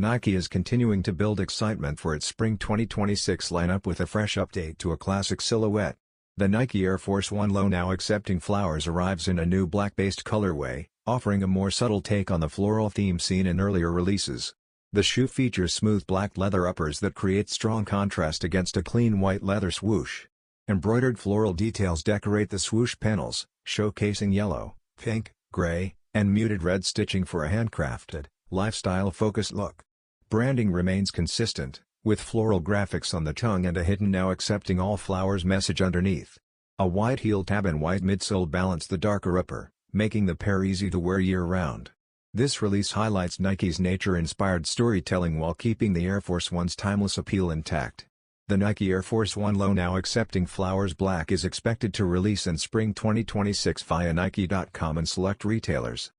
Nike is continuing to build excitement for its Spring 2026 lineup with a fresh update to a classic silhouette. The Nike Air Force 1 Low Now Accepting Flowers arrives in a new black-based colorway, offering a more subtle take on the floral theme seen in earlier releases. The shoe features smooth black leather uppers that create strong contrast against a clean white leather swoosh. Embroidered floral details decorate the swoosh panels, showcasing yellow, pink, gray, and muted red stitching for a handcrafted, lifestyle-focused look. Branding remains consistent, with floral graphics on the tongue and a hidden "Now Accepting All Flowers" message underneath. A white heel tab and white midsole balance the darker upper, making the pair easy to wear year-round. This release highlights Nike's nature-inspired storytelling while keeping the Air Force One's timeless appeal intact. The Nike Air Force 1 Low Now Accepting Flowers Black is expected to release in spring 2026 via Nike.com and select retailers.